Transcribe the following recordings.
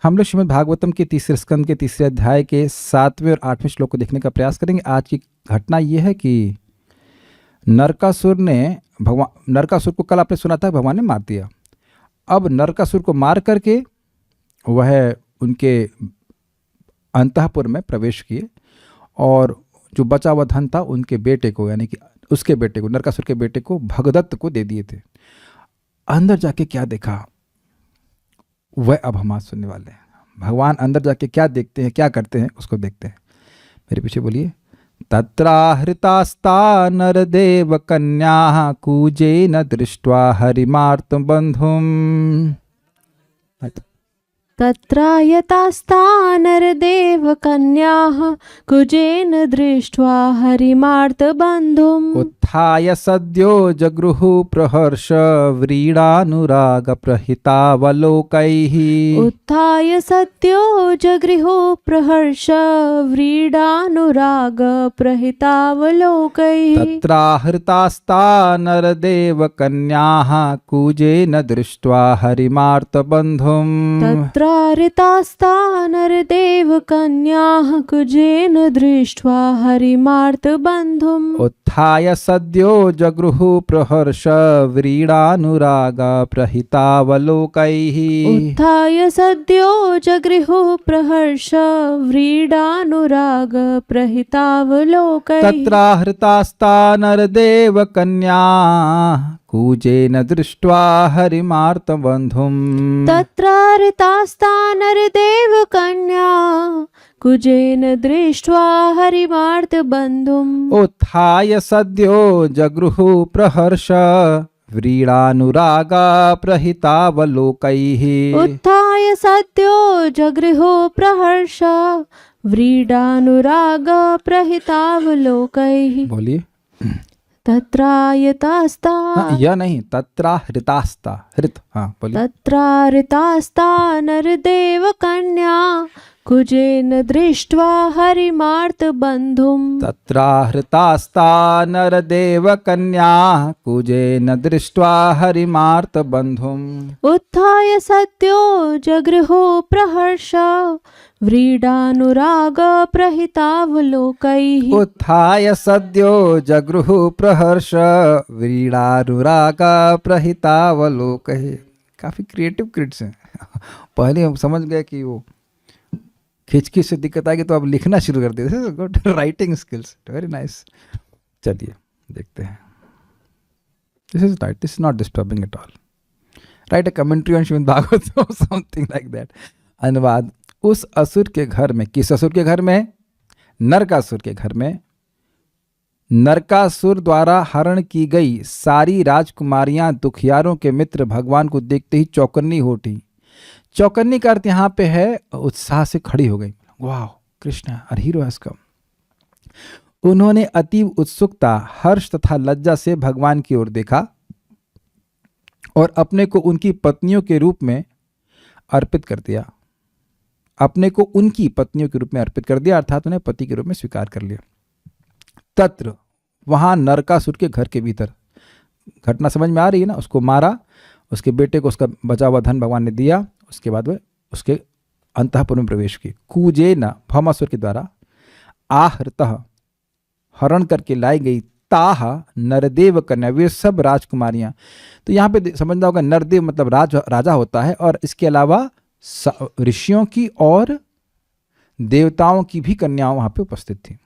हम लोग श्रीमद् भागवतम के तीसरे स्कंद के तीसरे अध्याय के 7वें और 8वें श्लोक को देखने का प्रयास करेंगे। आज की घटना यह है कि नरकासुर को कल आपने सुना था भगवान ने मार दिया। अब नरकासुर को मार करके वह उनके अंतःपुर में प्रवेश किए और जो बचा हुआ धन था उनके बेटे को, यानी कि उसके बेटे को, नरकासुर के बेटे को, भगदत्त को दे दिए थे। अंदर जाके क्या देखा वह अब हम आज सुनने वाले हैं। भगवान अंदर जाके क्या देखते हैं, क्या करते हैं, उसको देखते हैं। मेरे पीछे बोलिए। तत्राहृतास्ता नरदेव कन्या कूजेन दृष्ट्वा हरिमार्त बंधुम। तत्रायतास्ता नरदेव कन्याः कुजेन दृष्ट्वा हरिमार्तबन्धुम् उत्थाय सद्यो जगृहु प्रहर्ष व्रीडानुराग प्रहितावलोकैः। उत्थाय सद्यो जगृहो प्रहर्ष व्रीडानुराग प्रहितावलोकैः। तत्राहृतास्ता नरदेव कन्याः कूजेन दृष्ट्वा हरिमार्त बंधुम्। तत्राहृतास्ता नरदेव कन्याः कुजेन दृष्ट्वा हरिमार्तबन्धुम्। उत्थाय सद्यो जगृहु प्रहर्ष व्रीडानुराग प्रहितावलोकैः। उत्थाय सद्यो जगृहो प्रहर्ष व्रीडानुराग प्रहितावलोकैः। तत्राहृतास्ता नरदेव कन्या कूजेन दृष्ट्वा हरिमार्त बंधुम्। तत्राहृतास्ता नरदेव कन्या कुजेन दृष्ट्वा हरिमार्तबन्धुम्। उत्थाय सद्यो जगृहु प्रहर्ष व्रीडानुराग प्रहितावलोकैः। उत्थाय सद्यो जगृहो प्रहर्ष व्रीडानुराग प्रहितावलोकैः। बोलिए। तत्रायतास्ता या नहीं, तत्राहृतास्ता, हृत, हाँ बोलिए। तत्राहृतास्ता नरदेव कन्या कुजेन दृष्ट्वा हरिमार्तबन्धुम्। तत्राहृतास्ता नरदेव कन्या कूजेन दृष्ट्वा हरिमार्त बंधुम्। उत्थाय सद्यो जगृहो प्रहर्ष व्रीडानुराग प्रहितावलोकैः। उत्थाय सद्यो जगृहु प्रहर्ष व्रीडानुराग प्रहितावलोकैः। काफी क्रिएटिव किड्स हैं। पहले हम समझ गए कि वो खिचखिच से दिक्कत आएगी तो अब लिखना शुरू कर देते। Good writing skills, very nice. चलिए देखते हैं। This is right, this is not disturbing at all. Right a commentary on Shrimad Bhagwat, something like that. अनुवाद। उस असुर के घर में, किस असुर के घर में? नरकासुर के घर में नरकासुर द्वारा हरण की गई सारी राजकुमारियां दुखियारों के मित्र भगवान को देखते ही चौकन्नी हो उठी। चौकन्नी का अर्थ यहाँ पे है उत्साह से खड़ी हो गई। वाह, कृष्ण और हीरो है इसका। उन्होंने अतीव उत्सुकता, हर्ष तथा लज्जा से भगवान की ओर देखा और अपने को उनकी पत्नियों के रूप में अर्पित कर दिया। अपने को उनकी पत्नियों के रूप में अर्पित कर दिया, अर्थात उन्हें पति के रूप में स्वीकार कर लिया। तत्र, वहां नरकासुर के घर के भीतर, घटना समझ में आ रही है ना? उसको मारा, उसके बेटे को उसका बचा हुआ धन भगवान ने दिया, उसके बाद वह उसके अंतःपुर में प्रवेश की। कूजेन, भौमासुर के द्वारा, आहृतः, हरण करके लाई गई, ताह नरदेव कन्या, वे सब राजकुमारियां। तो यहाँ पे समझना होगा, नरदेव मतलब राजा होता है, और इसके अलावा ऋषियों की और देवताओं की भी कन्याओं वहां पे उपस्थित थी।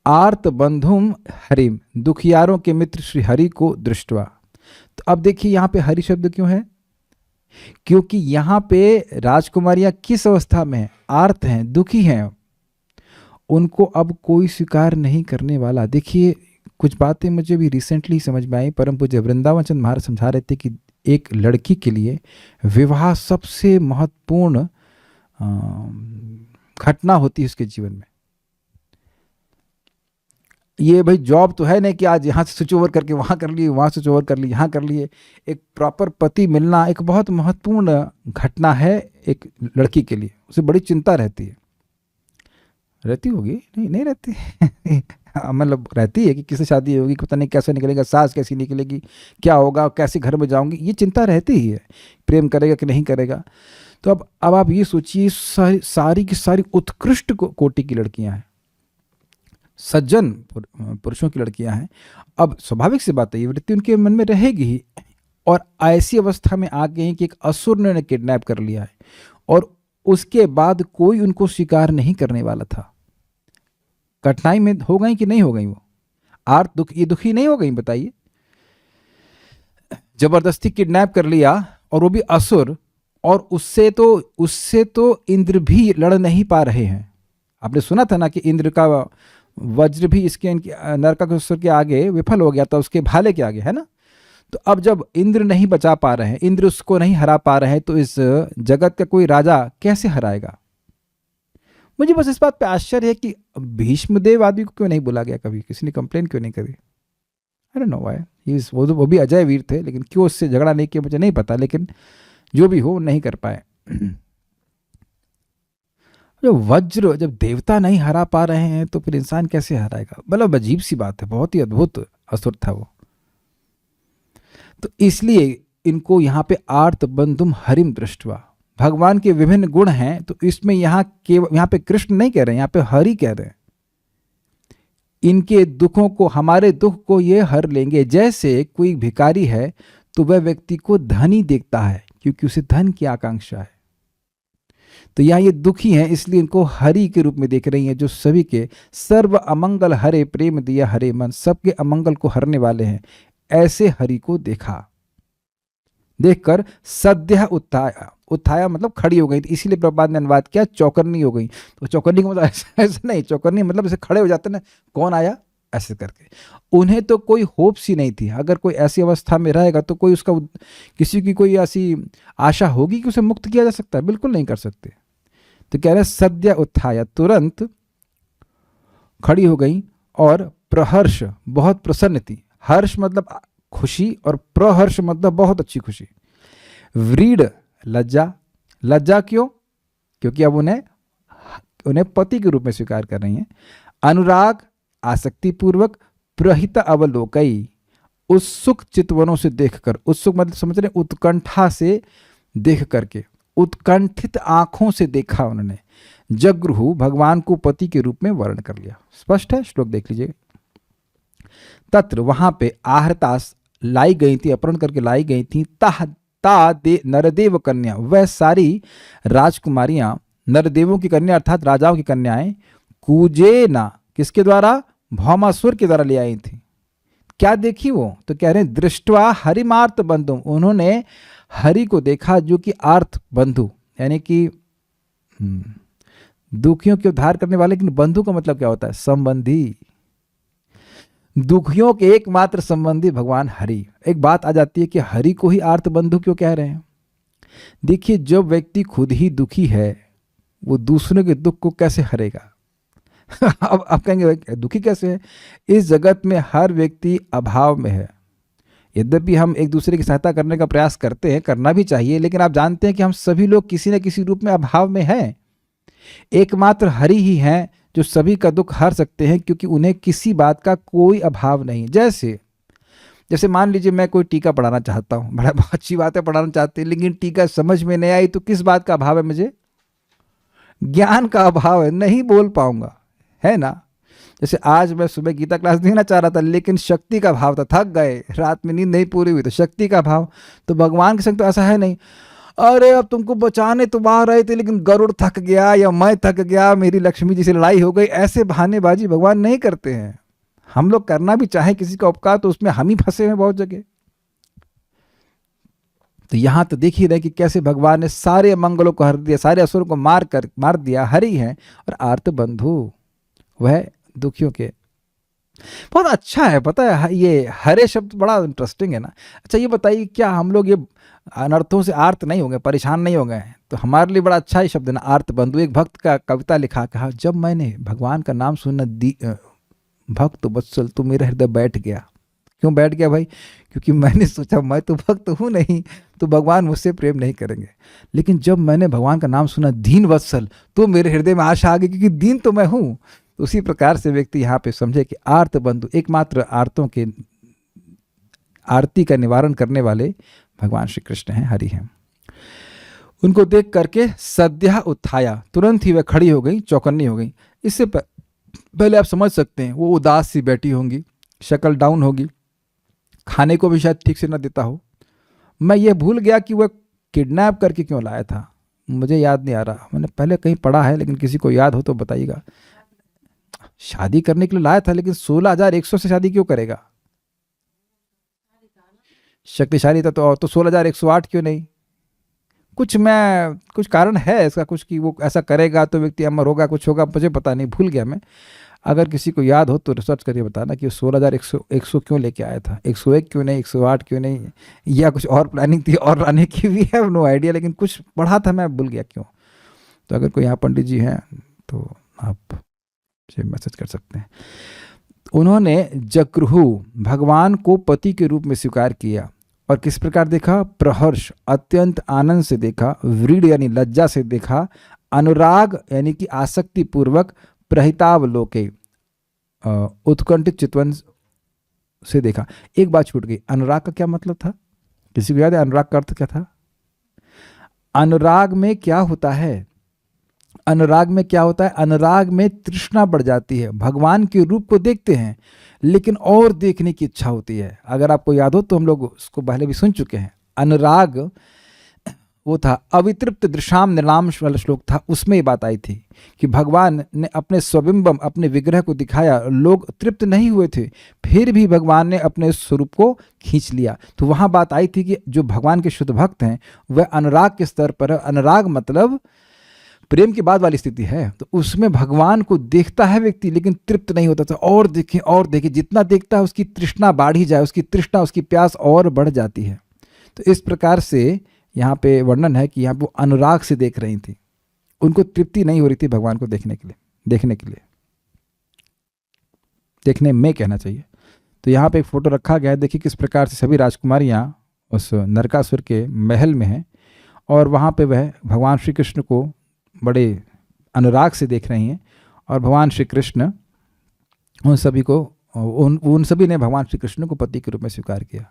आर्त बंधुम हरिम, दुखियारों के मित्र श्री हरि को दृष्टवा। तो अब देखिए यहाँ पे हरि शब्द क्यों है? क्योंकि यहाँ पे राजकुमारियां किस अवस्था में हैं? आर्त हैं, दुखी हैं। उनको अब कोई स्वीकार नहीं करने वाला। देखिए, कुछ बातें मुझे भी रिसेंटली समझ में आई। परम पूज्य वृंदावन चंद्र महाराज समझा रहे थे कि एक लड़की के लिए विवाह सबसे महत्वपूर्ण घटना होती है उसके जीवन में। ये भाई जॉब तो है नहीं कि आज यहाँ से स्विच ओवर करके वहाँ कर लिए, वहाँ स्विच ओवर कर लिए, यहाँ कर लिए। एक प्रॉपर पति मिलना एक बहुत महत्वपूर्ण घटना है एक लड़की के लिए। उसे बड़ी चिंता रहती है। रहती होगी? नहीं रहती मतलब रहती है कि किससे शादी होगी, पता नहीं कैसे निकलेगा, सास कैसी निकलेगी, क्या होगा, कैसे घर में जाऊंगी, ये चिंता रहती ही है। प्रेम करेगा कि नहीं करेगा। तो अब आप ये सोचिए, सारी की सारी उत्कृष्ट कोटि की लड़कियां हैं, सज्जन पुरुषों की लड़कियां हैं। अब स्वाभाविक सी बात है, ये वृत्ति उनके मन में रहेगी ही, और ऐसी अवस्था में आ गई कि एक असुर ने उन्हें किडनैप कर लिया है, और उसके बाद कोई उनको स्वीकार नहीं करने वाला था। कठिनाई में हो गई कि नहीं हो गई वो? ये दुखी नहीं हो गई? बताइए, जबरदस्ती किडनैप कर लिया, और वो भी असुर, और उससे तो इंद्र भी लड़ नहीं पा रहे हैं। आपने सुना था ना कि इंद्र का वज्र भी इसके नरकासुर के आगे विफल हो गया था, उसके भाले के आगे, है ना। तो अब जब इंद्र नहीं बचा पा रहे हैं, इंद्र उसको नहीं हरा पा रहे हैं, तो इस जगत का कोई राजा कैसे हराएगा? मुझे बस इस बात पे आश्चर्य है कि भीष्मदेव आदि को क्यों नहीं बोला गया, कभी किसी ने कंप्लेन क्यों नहीं करी? I don't know why. वो भी अजय वीर थे, लेकिन क्यों उससे झगड़ा नहीं किया मुझे नहीं पता, लेकिन जो भी हो नहीं कर पाए। जब देवता नहीं हरा पा रहे हैं तो फिर इंसान कैसे हराएगा? मतलब अजीब सी बात है, बहुत ही अद्भुत असुर था वो। तो इसलिए इनको यहाँ पे आर्त बंधुम हरिम दृष्टवा, भगवान के विभिन्न गुण हैं, तो इसमें यहाँ पे कृष्ण नहीं कह रहे हैं, यहाँ पे हरि कह रहे हैं। इनके दुखों को, हमारे दुख को ये हर लेंगे। जैसे कोई भिखारी है तो वह व्यक्ति को धनी देखता है क्योंकि उसे धन की आकांक्षा है, तो यहाँ ये दुखी हैं इसलिए इनको हरि के रूप में देख रही हैं, जो सभी के सर्व अमंगल हरे प्रेम दिया हरे मन, सबके अमंगल को हरने वाले हैं। ऐसे हरि को देखकर सद्य उत्थाया मतलब खड़ी हो गई। तो इसीलिए प्रभुपाद ने अनुवाद किया चौकन्नी हो गई। तो चौकन्नी का मतलब ऐसा नहीं, चौकन्नी मतलब ऐसे खड़े हो जाते ना, कौन आया ऐसे करके। उन्हें तो कोई होप सी नहीं थी। अगर कोई ऐसी अवस्था में रहेगा तो कोई उसका, किसी की कोई ऐसी आशा होगी कि उसे मुक्त किया जा सकता है? बिल्कुल नहीं कर सकते। तो कह रहे सद्य उत्थाया, तुरंत खड़ी हो गई, और प्रहर्ष बहुत प्रसन्न थी। हर्ष मतलब खुशी, और प्रहर्ष मतलब बहुत अच्छी खुशी। व्रीड लज्जा क्यों? क्योंकि अब उन्हें पति के रूप में स्वीकार कर रही हैं। अनुराग आसक्ति पूर्वक, प्रहित अवलोकई उत्सुक चितवनों से देखकर, उत्सुक मतलब समझ रहे, उत्कंठा से देख करके, उत्कंठित आंखों से देखा उन्होंने। जगृहु भगवान को पति के रूप में वर्ण कर लिया। स्पष्ट है, श्लोक देख लीजिए। तत्र वहां पे आहृतास लाई गई थी, अपहरण करके लाई गई थी। नरदेव कन्या, वह सारी राजकुमारियां, नरदेवों की कन्या अर्थात राजाओं की कन्याएं, कूजेना किसके द्वारा? भौमासुर के द्वारा ले आई थी। क्या देखी वो? तो कह रहे हैं दृष्टवा हरिमार्त बंधु, उन्होंने हरि को देखा जो कि आर्त बंधु, यानी कि दुखियों के उद्धार करने वाले। लेकिन बंधु का मतलब क्या होता है? संबंधी। दुखियों के एकमात्र संबंधी भगवान हरि। एक बात आ जाती है कि हरि को ही आर्त बंधु क्यों कह रहे हैं? देखिए, जब व्यक्ति खुद ही दुखी है वो दूसरों के दुख को कैसे हरेगा? अब आप कहेंगे दुखी कैसे है? इस जगत में हर व्यक्ति अभाव में है। यद्यपि हम एक दूसरे की सहायता करने का प्रयास करते हैं, करना भी चाहिए, लेकिन आप जानते हैं कि हम सभी लोग किसी न किसी रूप में अभाव में हैं। एकमात्र हरि ही हैं जो सभी का दुख हर सकते हैं, क्योंकि उन्हें किसी बात का कोई अभाव नहीं। जैसे मान लीजिए मैं कोई टीका पढ़ाना चाहता हूँ, बड़ा अच्छी बात है पढ़ाना चाहते हैं, लेकिन टीका समझ में नहीं आई तो किस बात का अभाव है? मुझे ज्ञान का अभाव है, नहीं बोल पाऊंगा, है ना। जैसे आज मैं सुबह गीता क्लास देना चाह रहा था, लेकिन शक्ति का भाव था, थक गए, रात में नींद नहीं पूरी हुई, तो शक्ति का भाव। तो भगवान के संग तो ऐसा है नहीं, अरे अब तुमको बचाने तो आ रहे थे लेकिन गरुड़ थक गया, या मैं थक गया, मेरी लक्ष्मी जी से लड़ाई हो गई। ऐसे बहानेबाजी भगवान नहीं करते हैं। हम लोग करना भी चाहे किसी का उपकार तो उसमें हम ही फंसे हैं बहुत जगह। तो यहां तो देख ही रहे कि कैसे भगवान ने सारे मंगलों को हर दिया, सारे असुरों को मार दिया। हरि है और आर्त बंधु वह दुखियों के। बहुत अच्छा है, पता है ये हरे शब्द बड़ा इंटरेस्टिंग है ना। अच्छा ये बताइए, क्या हम लोग ये अनर्थों से आर्त नहीं हो गए, परेशान नहीं हो गए? तो हमारे लिए बड़ा अच्छा ही शब्द है ना, आर्त बंधु। एक भक्त का कविता लिखा, कहा जब मैंने भगवान का नाम सुना भक्त वत्सल तो मेरा हृदय बैठ गया। क्यों बैठ गया भाई? क्योंकि मैंने सोचा मैं तो भक्त हूँ नहीं, तो भगवान मुझसे प्रेम नहीं करेंगे। लेकिन जब मैंने भगवान का नाम सुना दीन वत्सल, तो मेरे हृदय में आशा आ गई, क्योंकि दीन तो मैं हूँ। तो उसी प्रकार से व्यक्ति यहाँ पे समझे कि आर्त बंधु एकमात्र आर्तों के आरती का निवारण करने वाले भगवान श्री कृष्ण हैं, हरि हैं। उनको देख करके सद्यः उत्थाया, तुरंत ही वह खड़ी हो गई, चौकन्नी हो गई। इससे पहले आप समझ सकते हैं वो उदास सी बैठी होंगी, शक्ल डाउन होगी, खाने को भी शायद ठीक से न देता हो। मैं ये भूल गया कि वह किडनैप करके क्यों लाया था, मुझे याद नहीं आ रहा, मैंने पहले कहीं पढ़ा है, लेकिन किसी को याद हो तो बताइएगा। शादी करने के लिए लाया था, लेकिन 16,100 से शादी क्यों करेगा? शक्तिशाली था तो 16,108 क्यों नहीं? कुछ कारण है इसका, कुछ कि वो ऐसा करेगा तो व्यक्ति अमर होगा, कुछ होगा, मुझे पता नहीं, भूल गया मैं। अगर किसी को याद हो तो रिसर्च करके बताना कि 16,100 क्यों लेके आया था, 101 क्यों नहीं, 108 क्यों नहीं, या कुछ और प्लानिंग थी और लाने की भी है, नो आइडिया, लेकिन कुछ पढ़ा था, मैं भूल गया क्यों। तो अगर कोई यहाँ पंडित जी हैं तो आप मैसेज कर सकते हैं। उन्होंने जगृहु, भगवान को पति के रूप में स्वीकार किया, और किस प्रकार देखा? प्रहर्ष, अत्यंत आनंद से देखा, व्रीड यानी लज्जा से देखा, अनुराग यानी कि आसक्ति पूर्वक, प्रहितावलोके उत्कंठित चितवन से देखा। एक बात छूट गई, अनुराग का क्या मतलब था? किसी को याद है अनुराग का अर्थ क्या था? अनुराग में क्या होता है? अनुराग में क्या होता है? अनुराग में तृष्णा बढ़ जाती है, भगवान के रूप को देखते हैं लेकिन और देखने की इच्छा होती है। अगर आपको याद हो तो हम लोग उसको पहले भी सुन चुके हैं। अनुराग वो था अवितृप्त दृशाम निर्नाम वाला श्लोक था, उसमें ये बात आई थी कि भगवान ने अपने स्वबिंबम, अपने विग्रह को दिखाया, लोग तृप्त नहीं हुए थे, फिर भी भगवान ने अपने स्वरूप को खींच लिया। तो वहाँ बात आई थी कि जो भगवान के शुद्ध भक्त हैं वह अनुराग के स्तर पर है। अनुराग मतलब प्रेम के बाद वाली स्थिति है, तो उसमें भगवान को देखता है व्यक्ति लेकिन तृप्त नहीं होता, तो और देखे और देखे, जितना देखता है उसकी तृष्णा बढ़ी जाए, उसकी तृष्णा, उसकी प्यास और बढ़ जाती है। तो इस प्रकार से यहाँ पे वर्णन है कि यहाँ वो अनुराग से देख रही थी, उनको तृप्ति नहीं हो रही थी भगवान को देखने के लिए, देखने में कहना चाहिए। तो यहाँ पे एक फोटो रखा गया है, देखिए किस प्रकार से सभी राजकुमारियाँ उस नरकासुर के महल में हैं, और वहाँ पे वह भगवान श्री कृष्ण को बड़े अनुराग से देख रही हैं, और भगवान श्री कृष्ण उन सभी ने भगवान श्री कृष्ण को पति के रूप में स्वीकार किया।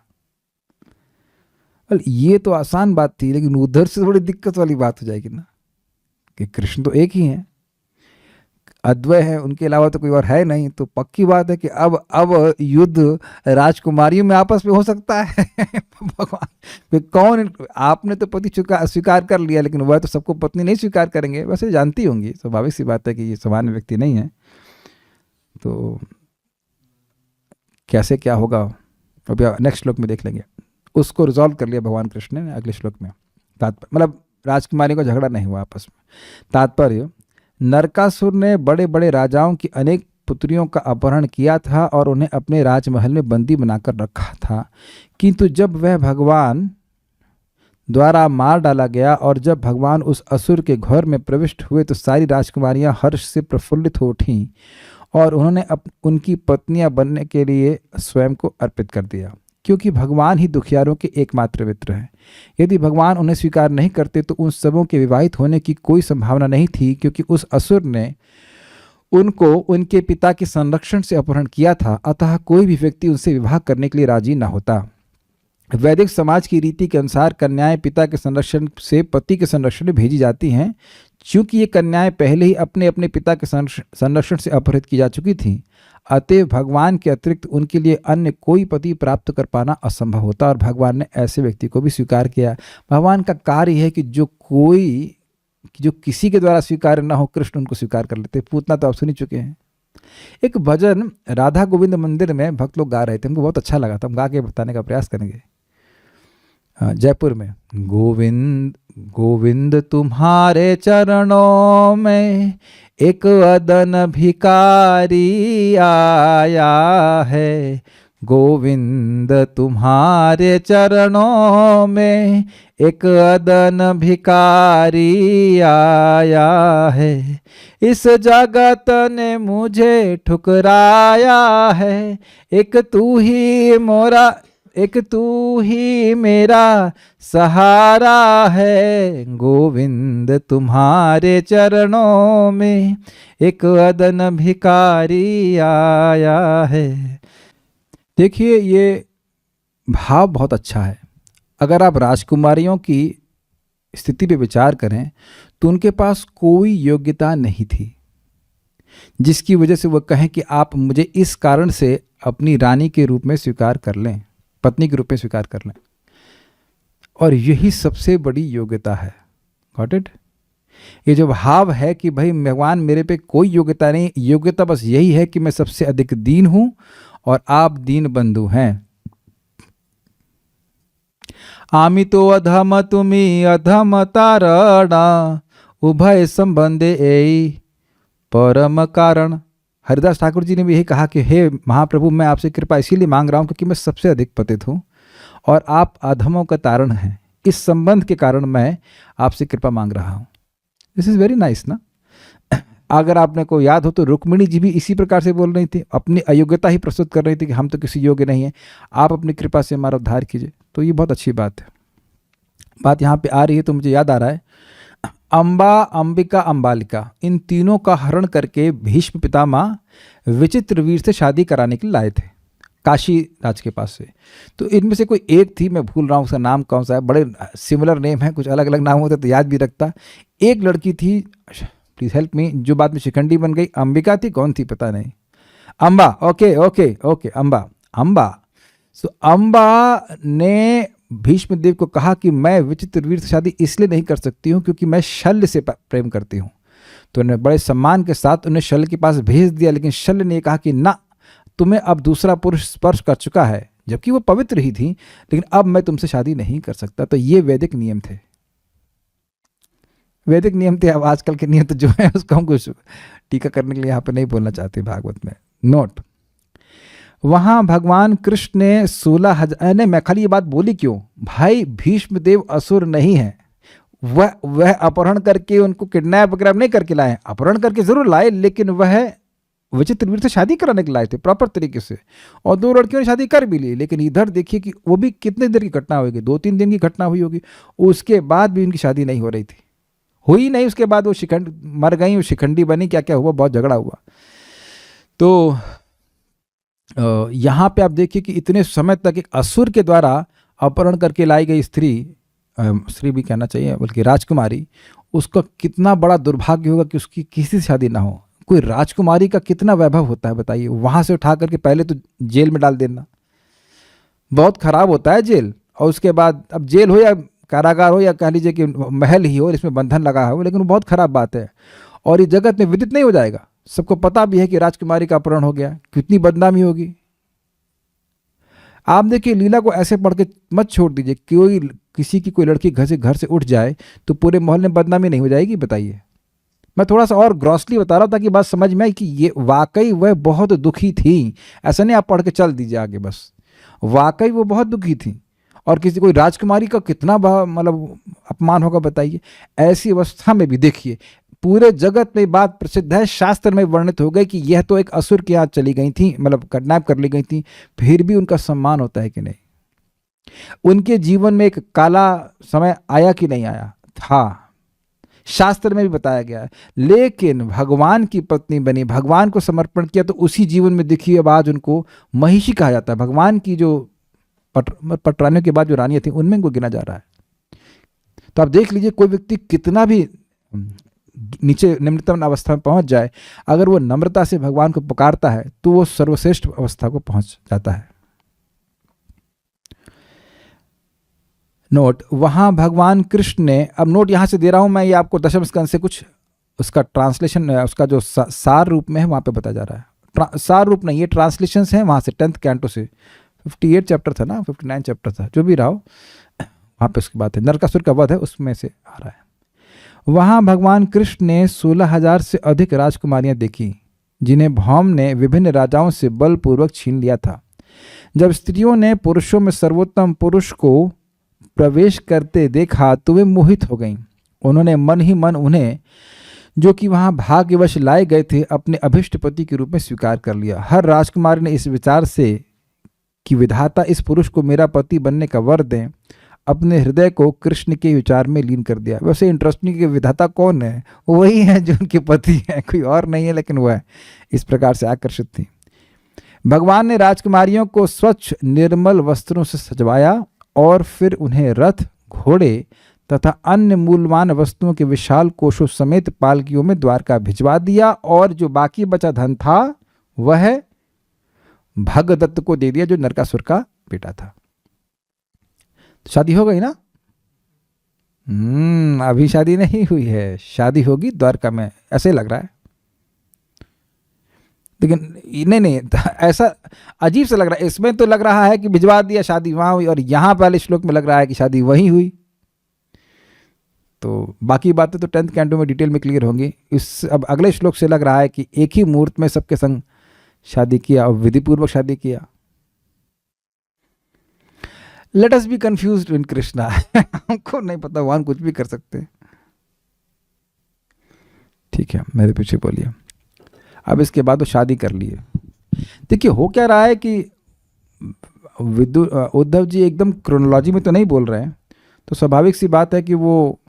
ये तो आसान बात थी, लेकिन उधर से थोड़ी दिक्कत वाली बात हो जाएगी ना, कि कृष्ण तो एक ही हैं, अद्वय है, उनके अलावा तो कोई और है नहीं। तो पक्की बात है कि अब युद्ध राजकुमारियों में आपस में हो सकता है। भगवान कौन, आपने तो पति स्वीकार कर लिया, लेकिन वह तो सबको पत्नी नहीं स्वीकार करेंगे, वैसे जानती होंगी, स्वाभाविक सी बात है कि ये सामान्य व्यक्ति नहीं है। तो कैसे क्या होगा अभी नेक्स्ट श्लोक में देख लेंगे। उसको रिजॉल्व कर लिया भगवान कृष्ण ने अगले श्लोक में। मतलब राजकुमारी को झगड़ा नहीं हुआ आपस में। तात्पर्य, नरकासुर ने बड़े बड़े राजाओं की अनेक पुत्रियों का अपहरण किया था और उन्हें अपने राजमहल में बंदी बनाकर रखा था, किंतु जब वह भगवान द्वारा मार डाला गया और जब भगवान उस असुर के घर में प्रविष्ट हुए तो सारी राजकुमारियां हर्ष से प्रफुल्लित हो उठीं और उन्होंने उनकी पत्नियां बनने के लिए स्वयं को अर्पित कर दिया, क्योंकि भगवान ही दुखियारों के एकमात्र मित्र हैं। यदि भगवान उन्हें स्वीकार नहीं करते तो उन सबों के विवाहित होने की कोई संभावना नहीं थी, क्योंकि उस असुर ने उनको उनके पिता के संरक्षण से अपहरण किया था, अतः कोई भी व्यक्ति उनसे विवाह करने के लिए राजी न होता। वैदिक समाज की रीति के अनुसार कन्याएं पिता के संरक्षण से पति के संरक्षण में भेजी जाती हैं। चूंकि ये कन्याएं पहले ही अपने अपने पिता के संरक्षण से अपहृत की जा चुकी थीं, अतएव भगवान के अतिरिक्त उनके लिए अन्य कोई पति प्राप्त कर पाना असंभव होता और भगवान ने ऐसे व्यक्ति को भी स्वीकार किया। भगवान का कार्य है कि जो किसी के द्वारा स्वीकार न हो, कृष्ण उनको स्वीकार कर लेते। पूतना तो आप सुन ही चुके हैं। एक भजन राधा गोविंद मंदिर में भक्त लोग गा रहे थे, हमको बहुत अच्छा लगा था, हम गा के बताने का प्रयास करेंगे। जयपुर में, गोविंद गोविंद तुम्हारे चरणों में एक अदन भिखारी आया है, गोविंद तुम्हारे चरणों में एक अदन भिखारी आया है, इस जगत ने मुझे ठुकराया है, एक तू ही मेरा सहारा है, गोविंद तुम्हारे चरणों में एक अदन भिखारी आया है। देखिए ये भाव बहुत अच्छा है। अगर आप राजकुमारियों की स्थिति पे विचार करें तो उनके पास कोई योग्यता नहीं थी जिसकी वजह से वह कहें कि आप मुझे इस कारण से अपनी रानी के रूप में स्वीकार कर लें, पत्नी के रूप में स्वीकार कर लें। और यही सबसे बड़ी योग्यता है। Got it? ये जो भाव है कि भाई भगवान मेरे पे कोई योग्यता नहीं, योग्यता बस यही है कि मैं सबसे अधिक दीन हूं और आप दीन बंधु हैं। आमी तो अधम तुम्ही अधम तारणा उभय संबंधे एई परम कारण। हरिदास ठाकुर जी ने भी यही कहा कि हे महाप्रभु, मैं आपसे कृपा इसीलिए मांग रहा हूं क्योंकि मैं सबसे अधिक पतित हूं और आप अधमों का तारण हैं। इस संबंध के कारण मैं आपसे कृपा मांग रहा हूं। दिस इज वेरी नाइस ना। अगर आपने को याद हो तो रुक्मिणी जी भी इसी प्रकार से बोल रही थी, अपनी अयोग्यता ही प्रस्तुत कर रही थी कि हम तो किसी योग्य नहीं हैं, आप अपनी कृपा से हमारा उद्धार कीजिए। तो ये बहुत अच्छी बात है। बात यहाँ पे आ रही है तो मुझे याद आ रहा है, अम्बा, अंबिका, अंबालिका, इन तीनों का हरण करके भीष्म पितामह विचित्रवीर से शादी कराने के लिए लाए थे काशी राज के पास से। तो इनमें से कोई एक थी, मैं भूल रहा हूँ उसका नाम कौन सा है, बड़े सिमिलर नेम है, कुछ अलग अलग नाम होते तो याद भी रखता। एक लड़की थी, प्लीज हेल्प मी, जो बाद में शिखंडी बन गई। अंबिका थी, कौन थी पता नहीं, Amba, okay okay okay, Amba. So Amba ने भीष्म देव को कहा कि मैं विचित्रवीर से शादी इसलिए नहीं कर सकती हूँ क्योंकि मैं शल्य से प्रेम करती हूँ। तो उन्हें बड़े सम्मान के साथ उन्हें शल्य के पास भेज दिया, लेकिन शल्य ने कहा कि ना, तुम्हें अब दूसरा पुरुष स्पर्श कर चुका है, जबकि वो पवित्र ही थी, लेकिन अब मैं तुमसे शादी नहीं कर सकता। तो ये वैदिक नियम थे, वैदिक नियम थे। अब आजकल के नियम तो जो है उसको हम कुछ टीका करने के लिए यहाँ पे नहीं बोलना चाहते भागवत में। नोट, वहां भगवान कृष्ण ने 16,000 ने, मैं खाली ये बात बोली क्यों भाई, भीष्म देव असुर नहीं है। वह अपहरण करके उनको किडनैप वगैरह नहीं करके लाए, अपहरण करके जरूर लाए, लेकिन वह विचित्रवीर से शादी कराने के लाए थे प्रॉपर तरीके से, और 2 लड़कियों ने शादी कर भी ली। लेकिन इधर देखिए कि वो भी कितने देर की घटना होगी, 2-3 दिन की घटना हुई होगी, उसके बाद भी उनकी शादी नहीं हो रही थी, हुई नहीं। उसके बाद वो मर गई, वो शिखंडी बनी, क्या क्या हुआ, बहुत झगड़ा हुआ। तो यहाँ पे आप देखिए कि इतने समय तक एक असुर के द्वारा अपहरण करके लाई गई स्त्री भी कहना चाहिए, बल्कि राजकुमारी, उसका कितना बड़ा दुर्भाग्य होगा कि उसकी किसी से शादी ना हो। कोई राजकुमारी का कितना वैभव होता है बताइए, वहां से उठा करके पहले तो जेल में डाल देना, बहुत खराब होता है जेल, और उसके बाद अब जेल हो या कारागार हो या कह लीजिए कि महल ही हो, इसमें बंधन लगा हो, लेकिन वो बहुत खराब बात है। और इस जगत में विदित नहीं हो जाएगा, सबको पता भी है कि राजकुमारी का अपहरण हो गया, कितनी बदनामी होगी। आप देखिए लीला को ऐसे पढ़ के मत छोड़ दीजिए, किसी की कोई लड़की घर से उठ जाए तो पूरे मोहल्ले में बदनामी नहीं हो जाएगी बताइए। मैं थोड़ा सा और ग्रॉसली बता रहा हूँ ताकि बात समझ में आए कि ये वाकई वह बहुत दुखी थी, ऐसा नहीं आप पढ़ के चल दीजिए आगे, बस वाकई वो बहुत दुखी थी। और किसी कोई राजकुमारी का कितना मतलब अपमान होगा बताइए। ऐसी अवस्था में भी देखिए पूरे जगत में बात प्रसिद्ध है, शास्त्र में वर्णित हो गई कि यह तो एक असुर के यहाँ चली गई थी, मतलब किडनैप कर ली गई थी, फिर भी उनका सम्मान होता है कि नहीं। उनके जीवन में एक काला समय आया कि नहीं आया था, शास्त्र में भी बताया गया है। लेकिन भगवान की पत्नी बनी, भगवान को समर्पण किया, तो उसी जीवन में देखिए अब आज उनको महिषी कहा जाता है। भगवान की जो पटरानियों के बाद जो रानियां थी उनमें उनको गिना जा रहा है। तो आप देख लीजिए कोई व्यक्ति कितना भी नीचे निम्नतम अवस्था में पहुंच जाए, अगर वो नम्रता से भगवान को पुकारता है तो वो सर्वश्रेष्ठ अवस्था को पहुंच जाता है। नोट, वहां भगवान कृष्ण ने, अब नोट यहां से दे रहा हूं मैं, ये आपको दशम स्कंद से कुछ उसका ट्रांसलेशन, उसका जो सार रूप में है वहां पे बताया जा रहा है। सार रूप नहीं, ये ट्रांसलेशन है वहां से 10th कैंटो से, 58 चैप्टर था ना, 59 चैप्टर था, जो भी रहा हो, वहां पे उसकी बात है, नरकासुर का वध है उसमें से आ रहा है। वहां भगवान कृष्ण ने 16,000 से अधिक राजकुमारियां देखी, जिन्हें भौम ने विभिन्न राजाओं से बलपूर्वक छीन लिया था। जब स्त्रियों ने पुरुषों में सर्वोत्तम पुरुष को प्रवेश करते देखा तो वे मोहित हो गईं। उन्होंने मन ही मन उन्हें, जो कि वहां भाग्यवश लाए गए थे, अपने अभिष्ट पति के रूप में स्वीकार कर लिया। हर राजकुमारी ने इस विचार से कि विधाता इस पुरुष को मेरा पति बनने का वर दें, अपने हृदय को कृष्ण के विचार में लीन कर दिया। वैसे इंटरेस्टिंग कि विधाता कौन है, वही है जो उनके पति है, कोई और नहीं है, लेकिन वह इस प्रकार से आकर्षित थी। भगवान ने राजकुमारियों को स्वच्छ निर्मल वस्त्रों से सजवाया और फिर उन्हें रथ, घोड़े तथा अन्य मूल्यवान वस्तुओं के विशाल कोषों समेत पालकियों में द्वारका भिजवा दिया, और जो बाकी बचा धन था वह भगदत्त को दे दिया, जो नरकासुर का बेटा था। तो शादी हो गई ना? अभी शादी नहीं हुई है, शादी होगी द्वारका में, ऐसे लग रहा है। लेकिन नहीं, ऐसा अजीब सा लग रहा है। इसमें तो लग रहा है कि भिजवा दिया, शादी वहां हुई, और यहां पहले श्लोक में लग रहा है कि शादी वहीं हुई। तो बाकी बातें तो 10th कैंटो में डिटेल में क्लियर होंगी। अब अगले श्लोक से लग रहा है कि एक ही मुहूर्त में सबके संग शादी किया और विधिपूर्वक शादी किया। लेट अस बी कंफ्यूज्ड इन कृष्णा। हमको नहीं पता, भगवान कुछ भी कर सकते हैं। ठीक है, मेरे पीछे बोलिए। अब इसके बाद वो शादी कर लिए। देखिए हो क्या रहा है कि उद्धव जी एकदम क्रोनोलॉजी में तो नहीं बोल रहे हैं, तो स्वाभाविक सी बात है कि वो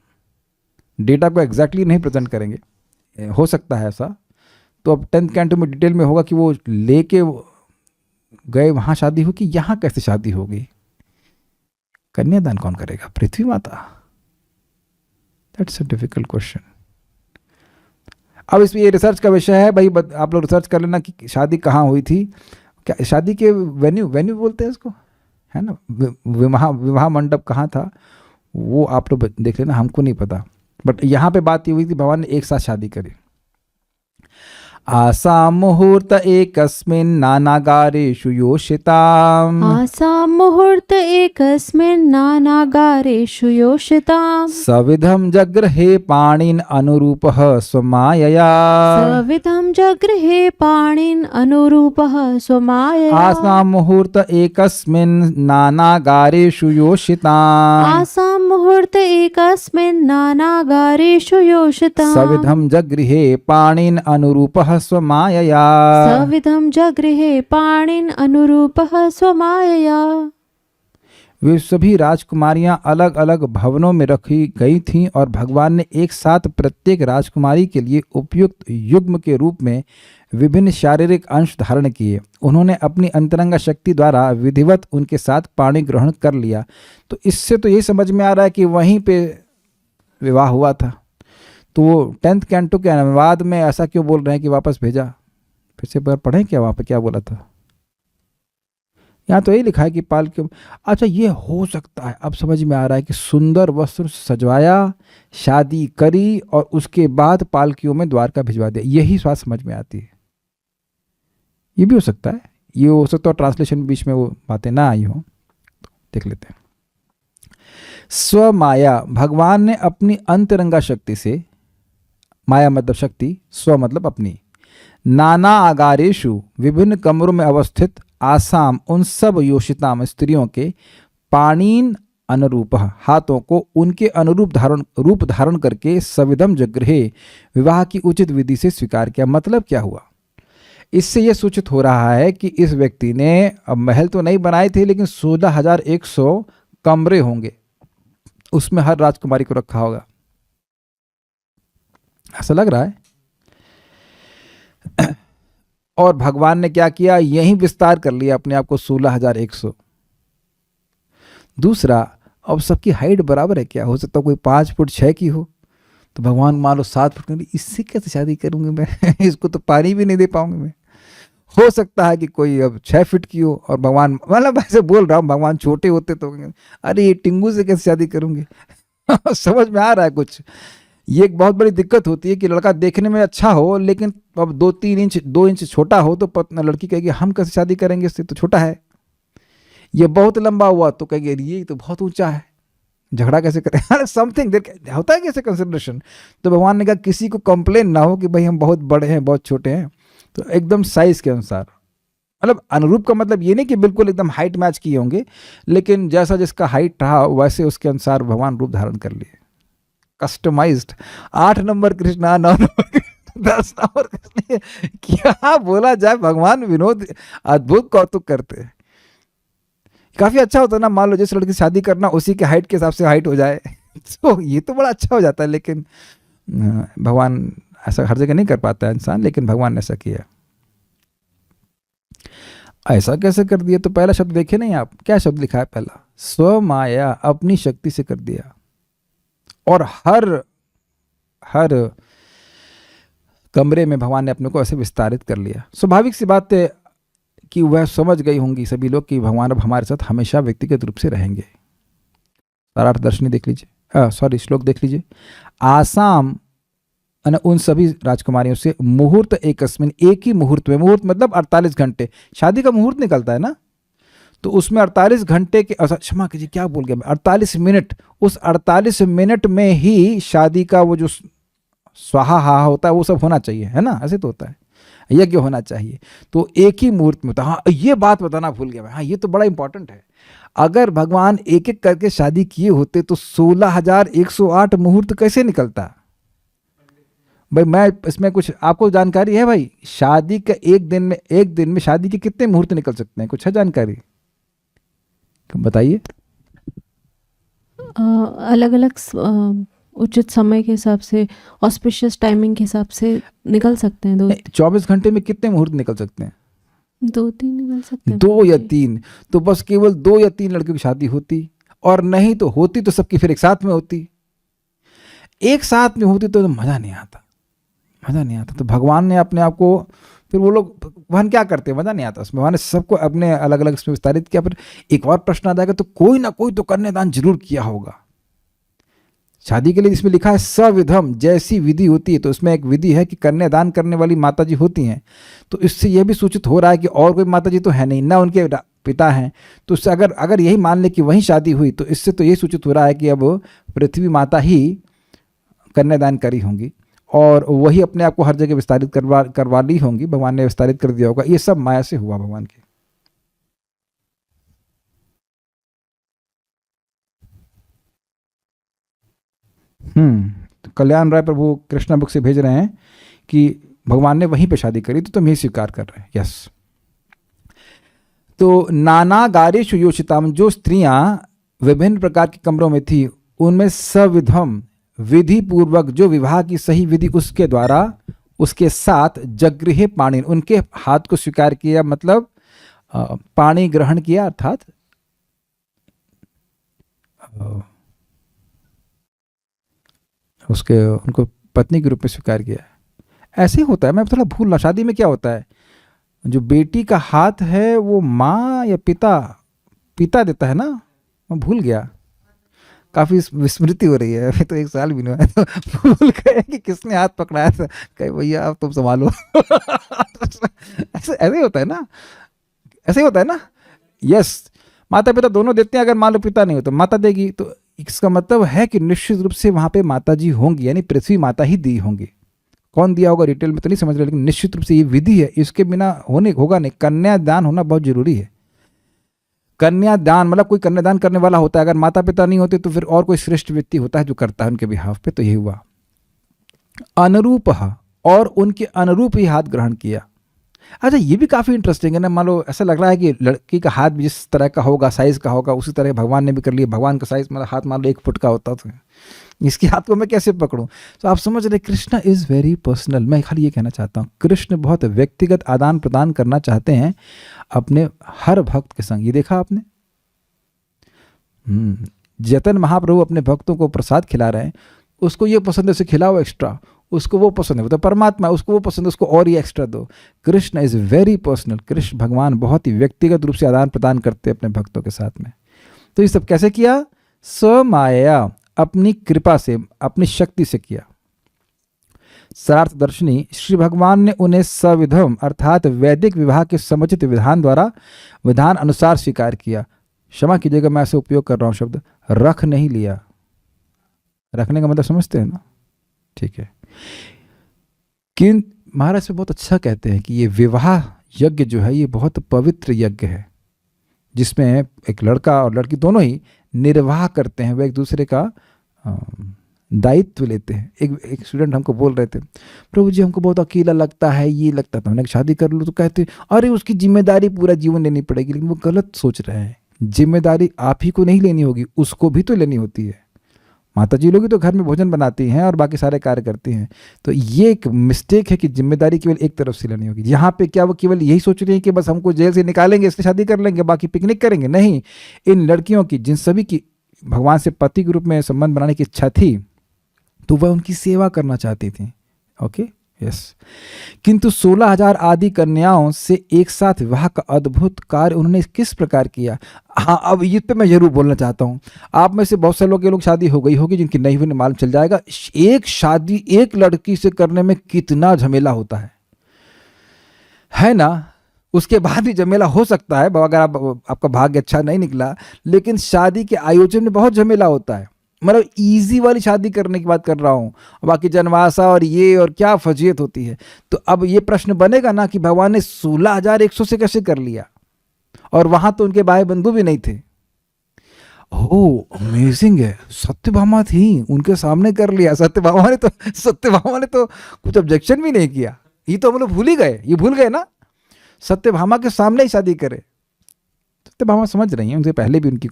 डेटा को एग्जैक्टली नहीं प्रेजेंट करेंगे, हो सकता है ऐसा। तो अब 10th कैंटो में डिटेल में होगा कि वो लेके गए, वहाँ शादी हो कि यहाँ कैसे शादी होगी, कन्यादान कौन करेगा, पृथ्वी माता? That's a difficult question. अब इसमें ये रिसर्च का विषय है भाई, आप लोग रिसर्च कर लेना कि शादी कहाँ हुई थी, क्या शादी के वेन्यू बोलते हैं इसको, है ना, विवाह मंडप कहाँ था, वो आप लोग देख लेना, हमको नहीं पता। बट यहाँ पे बात ये हुई थी, भगवान ने एक साथ शादी करी। आसाम मुहूर्त एकस्मिन् नानागारेषु योषिताम्। आसां मुहूर्त एकस्मिन् नानागारेषु योषिताम्। सविधं जगृहे पाणिन् अनुरूपः स्वमायया। सविधं जगृहे पाणिन् अनुरूपः स्वमायया। आसां मुहूर्त एकस्मिन् नानागारेषु योषिताम्। आसां मुहूर्त एकस्मिन् नानागारेषु योषिताम्। सविधं जगृहे पाणिन् अनुरूपः स्वमायया। सविधं जगृहे पाणिन् अनुरूपः स्वमायया। वे सभी राजकुमारियां अलग अलग भवनों में रखी गई थीं, और भगवान ने एक साथ प्रत्येक राजकुमारी के लिए उपयुक्त युग्म के रूप में विभिन्न शारीरिक अंश धारण किए। उन्होंने अपनी अंतरंग शक्ति द्वारा विधिवत उनके साथ पाणी ग्रहण कर लिया। तो इससे तो यही समझ में आ रहा है कि वहीं पे विवाह हुआ था। तो 10th कैंटो के अनुवाद में ऐसा क्यों बोल रहे हैं कि वापस भेजा? फिर से बार पढ़ें क्या, वहाँ पे क्या बोला था? यहाँ तो यही लिखा है कि पालकियों, अच्छा ये हो सकता है, अब समझ में आ रहा है कि सुंदर वस्त्र सजवाया, शादी करी, और उसके बाद पालकियों में द्वारका भिजवा दिया। यही बात समझ में आती है। ये भी हो सकता है, ये हो सकता है ट्रांसलेशन बीच में वो बातें ना आई हो। तो देख लेते हैं। स्वमाया, भगवान ने अपनी अंतरंगा शक्ति से, माया मतलब शक्ति, स्व मतलब अपनी, नाना आगारेशु विभिन्न कमरों में अवस्थित, आसाम उन सब योषिताम स्त्रियों के, पाणीन अनुरूप हाथों को उनके अनुरूप रूप धारण करके, सविधम जगृहे विवाह की उचित विधि से स्वीकार किया। मतलब क्या हुआ? इससे यह सूचित हो रहा है कि इस व्यक्ति ने, अब महल तो नहीं बनाए थे, लेकिन 16,100 कमरे होंगे, उसमें हर राजकुमारी को रखा होगा, ऐसा लग रहा है। और भगवान ने क्या किया? यही विस्तार कर लिया अपने आप को, 16,100। दूसरा, अब सबकी हाइट बराबर है क्या? हो सकता है कोई 5 फुट 6 की हो, तो भगवान मान लो 7 फुट की, इससे कैसे शादी करूंगी मैं? इसको तो पानी भी नहीं दे पाऊंगी मैं। हो सकता है कि कोई अब 6 फीट की हो, और भगवान, मतलब ऐसे बोल रहा हूँ, भगवान छोटे होते तो अरे ये टिंगू से कैसे शादी करूंगी? समझ में आ रहा है कुछ? ये एक बहुत बड़ी दिक्कत होती है कि लड़का देखने में अच्छा हो, लेकिन अब 2-3 इंच 2 इंच छोटा हो, तो लड़की कहेगी हम कैसे शादी करेंगे, इससे तो छोटा है। ये बहुत लंबा हुआ तो कहेगी ये तो बहुत ऊंचा है, झगड़ा कैसे करें? समथिंग होता है कैसे कंसिडरेशन। तो भगवान ने कहा किसी को कंप्लेन ना हो कि भाई हम बहुत बड़े हैं, बहुत छोटे हैं, तो एकदम साइज के अनुसार, मतलब अनुरूप का मतलब ये नहीं कि बिल्कुल एकदम हाइट मैच किए होंगे, लेकिन जैसा जिसका हाइट रहा वैसे उसके अनुसार भगवान रूप धारण कर लिए, customized. 8 number Krishna, 9 number 10 number Krishna, क्या बोला जाए, भगवान विनोद अद्भुत कौतुक करते हैं। काफी अच्छा होता है ना, मान लो जिस लड़की से शादी करना उसी के हाइट के हिसाब से हाइट हो जाए, तो ये तो बड़ा अच्छा हो जाता है। लेकिन भगवान ऐसा हर जगह नहीं कर पाता है इंसान, लेकिन भगवान ने ऐसा किया। ऐसा कैसे कर दिया? तो पहला शब्द देखे नहीं आप, क्या शब्द लिखा है पहला? स्वमाया, अपनी शक्ति से कर दिया। और हर हर कमरे में भगवान ने अपने को ऐसे विस्तारित कर लिया। स्वाभाविक सी बात है कि वह समझ गई होंगी सभी लोग कि भगवान अब हमारे साथ हमेशा व्यक्तिगत रूप से रहेंगे। सारार्थ दर्शनी देख लीजिए, सॉरी श्लोक देख लीजिए। आसाम उन सभी राजकुमारियों से मुहूर्त एकस्मिन, एक ही मुहूर्त में, मुहूर्त मतलब 48 घंटे, शादी का मुहूर्त निकलता है ना, तो उसमें 48 घंटे के, क्षमा कीजिए क्या बोल गया मैं, 48 मिनट, उस 48 मिनट में ही शादी का वो जो स्वाहा हा होता है वो सब होना चाहिए, है ना, ऐसे तो होता है, यज्ञ होना चाहिए। तो एक ही मुहूर्त में होता है। हाँ, ये बात बताना भूल गया मैं, हाँ ये तो बड़ा इंपॉर्टेंट है। अगर भगवान एक एक करके शादी किए होते तो 16,108 मुहूर्त कैसे निकलता भाई? मैं इसमें कुछ आपको जानकारी है भाई? शादी का एक दिन में शादी के कितने मुहूर्त निकल सकते हैं, कुछ है जानकारी? बताइए। अलग अलग उचित समय के हिसाब से, ऑस्पिशियस टाइमिंग के हिसाब से निकल सकते हैं। 24 घंटे में कितने मुहूर्त निकल सकते हैं? 2-3 निकल सकते हैं। 2 या 3, तो बस केवल 2 या 3 लड़कियों की शादी होती, और नहीं तो होती तो सबकी फिर एक साथ में होती। एक साथ में होती तो मज़ा नहीं आता, मज़ा नहीं आता। तो भगवान ने अपने आप को, फिर वो लोग भगवान क्या करते हैं, मज़ा नहीं आता उसमें। भगवान ने सबको अपने अलग अलग इसमें विस्तारित किया। फिर एक और प्रश्न आता है तो कोई ना कोई तो कन्यादान जरूर किया होगा शादी के लिए। इसमें लिखा है सविधम, जैसी विधि होती है, तो उसमें एक विधि है कि कन्यादान करने वाली माताजी होती हैं। तो इससे यह भी सूचित हो रहा है कि और कोई माताजी तो है नहीं, ना उनके पिता हैं। तो उससे अगर यही मान ले कि वहीं शादी हुई, तो इससे तो यही सूचित हो रहा है कि अब पृथ्वी माता ही कन्यादान करी होंगी, और वही अपने आप को हर जगह विस्तारित करवा ली होंगी। भगवान ने विस्तारित कर दिया होगा। ये सब माया से हुआ भगवान के। तो कल्याण राय प्रभु कृष्णा बुक से भेज रहे हैं कि भगवान ने वहीं पे शादी करी, तो तुम ही स्वीकार कर रहे हैं। यस। तो नानागारेषु योषिताम, जो स्त्रियां विभिन्न प्रकार के कमरों में थी, उनमें सविधम, विधि पूर्वक, जो विवाह की सही विधि उसके द्वारा, उसके साथ जगृहे पाणी, उनके हाथ को स्वीकार किया, मतलब पाणी ग्रहण किया, अर्थात उनको पत्नी के रूप में स्वीकार किया। ऐसे ही होता है, मैं थोड़ा भूल रहा, शादी में क्या होता है, जो बेटी का हाथ है वो माँ या पिता देता है ना, मैं भूल गया, काफ़ी विस्मृति हो रही है, अभी तो 1 साल भी नहीं हुआ, तो भूल गए कि किसने हाथ पकड़ाया था, कहे भैया अब तुम संभालो। ऐसे होता है ना, ऐसे ही होता है ना। यस, माता पिता दोनों देते हैं। अगर मान लो पिता नहीं हो तो माता देगी, तो इसका मतलब है कि निश्चित रूप से वहाँ पे माता जी होंगी, यानी पृथ्वी माता ही दी होंगी। कौन दिया होगा डिटेल में तो नहीं समझ रहे, लेकिन निश्चित रूप से ये विधि है, इसके बिना होगा नहीं। कन्यादान होना बहुत जरूरी है। कन्यादान मतलब कोई कन्यादान करने वाला होता है, अगर माता पिता नहीं होते तो फिर और कोई श्रेष्ठ व्यक्ति होता है जो करता है उनके बिहाफ पे। तो यही हुआ। अनुरूप, और उनके अनुरूप ही हाथ ग्रहण किया। अच्छा, ये भी काफ़ी इंटरेस्टिंग है ना। मान लो ऐसा लग रहा है कि लड़की का हाथ भी जिस तरह का होगा, साइज़ का होगा, उसी तरह भगवान ने भी कर लिया। भगवान का साइज़ मतलब हाथ मान लो 1 फुट का होता था, इसके हाथ को मैं कैसे पकड़ूं? तो आप समझ रहे, कृष्ण इज़ वेरी पर्सनल। मैं खाली ये कहना चाहता हूँ, कृष्ण बहुत व्यक्तिगत आदान प्रदान करना चाहते हैं अपने हर भक्त के संग। ये देखा आपने, जतन महाप्रभु अपने भक्तों को प्रसाद खिला रहे हैं, उसको ये पसंद है उसे खिलाओ एक्स्ट्रा, उसको वो पसंद है, वो तो परमात्मा, उसको वो पसंद है उसको और ये एक्स्ट्रा दो। Krishna is very personal. Krishna भगवान बहुत ही व्यक्तिगत रूप से आदान प्रदान करते हैं अपने भक्तों के साथ में। तो ये सब कैसे किया? स्वमाया, अपनी कृपा से, अपनी शक्ति से किया। सारार्थ दर्शनी, श्री भगवान ने उन्हें सविधम अर्थात वैदिक विवाह के समुचित विधान अनुसार स्वीकार किया। क्षमा कीजिएगा मैं ऐसे उपयोग कर रहा हूँ शब्द, रख नहीं लिया। रखने का मतलब समझते हैं ना? ठीक है। किंतु महाराज से बहुत अच्छा कहते हैं कि ये विवाह यज्ञ जो है ये बहुत पवित्र यज्ञ है, जिसमें एक लड़का और लड़की दोनों ही निर्वाह करते हैं, वे एक दूसरे का दायित्व लेते हैं। एक स्टूडेंट हमको बोल रहे थे, प्रभु जी हमको बहुत अकेला लगता है, ये लगता था, मैंने शादी कर लूँ तो कहते अरे उसकी जिम्मेदारी पूरा जीवन लेनी पड़ेगी। लेकिन वो गलत सोच रहे हैं। जिम्मेदारी आप ही को नहीं लेनी होगी, उसको भी तो लेनी होती है। माता जी लोग तो घर में भोजन बनाती हैं और बाकी सारे कार्य करती हैं। तो ये एक मिस्टेक है कि जिम्मेदारी केवल एक तरफ से लेनी होगी। यहाँ पे क्या वो केवल यही सोच रही है कि बस हमको जेल से निकालेंगे इसलिए शादी कर लेंगे, बाकी पिकनिक करेंगे? नहीं, इन लड़कियों की, जिन सभी की भगवान से पति के रूप में संबंध बनाने की इच्छा थी, तो वह उनकी सेवा करना चाहती थी। Okay, yes. किंतु 16,000 आदि कन्याओं से एक साथ विवाह का अद्भुत कार्य उन्होंने किस प्रकार किया। हाँ, अब ये पे मैं जरूर बोलना चाहता हूँ। आप में से बहुत से लोग शादी हो गई होगी, जिनकी नहीं हुई मालूम चल जाएगा। एक शादी एक लड़की से करने में कितना झमेला होता है ना। उसके बाद भी झमेला हो सकता है अगर आपका भाग्य अच्छा नहीं निकला, लेकिन शादी के आयोजन में बहुत झमेला होता है। मतलब इजी वाली शादी करने की बात कर रहा हूँ, बाकी जनवासा और ये और क्या फजीयत होती है। तो अब ये प्रश्न बनेगा ना कि भगवान ने 16,100 से कैसे कर लिया, और वहां तो उनके भाई बंधु भी नहीं थे। ओह, अमेजिंग है, सत्यभामा थी, उनके सामने कर लिया। सत्यभामा ने तो कुछ ऑब्जेक्शन भी नहीं किया। ये तो हम लोग भूल ही गए, ये भूल गए ना, सत्यभामा के सामने ही शादी करे। सत्यभामा समझ रही हैं, उनसे पहले भी उनकी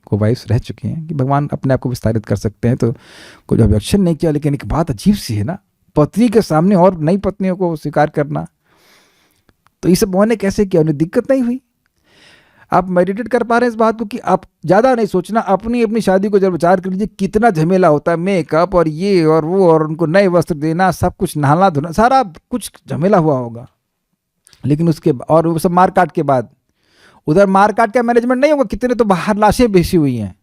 को वाइफ्स रह चुकी हैं कि भगवान अपने आप को विस्तारित कर सकते हैं, तो कुछ ऑब्जेक्शन नहीं किया। लेकिन एक बात अजीब सी है ना, पत्नी के सामने और नई पत्नियों को स्वीकार करना। तो ये सब उन्होंने कैसे किया, उन्हें दिक्कत नहीं हुई। आप मेडिटेट कर पा रहे हैं इस बात को कि आप ज़्यादा नहीं सोचना, अपनी शादी को जब विचार कर लीजिए कितना झमेला होता है, मेकअप और ये और वो, और उनको नए वस्त्र देना, सब कुछ नहाना धोना, सारा कुछ झमेला हुआ होगा। लेकिन उसके और वो सब मार काट के बाद, उधर मार काट का मैनेजमेंट नहीं होगा। कितने तो बाहर लाशें बेची हुई हैं,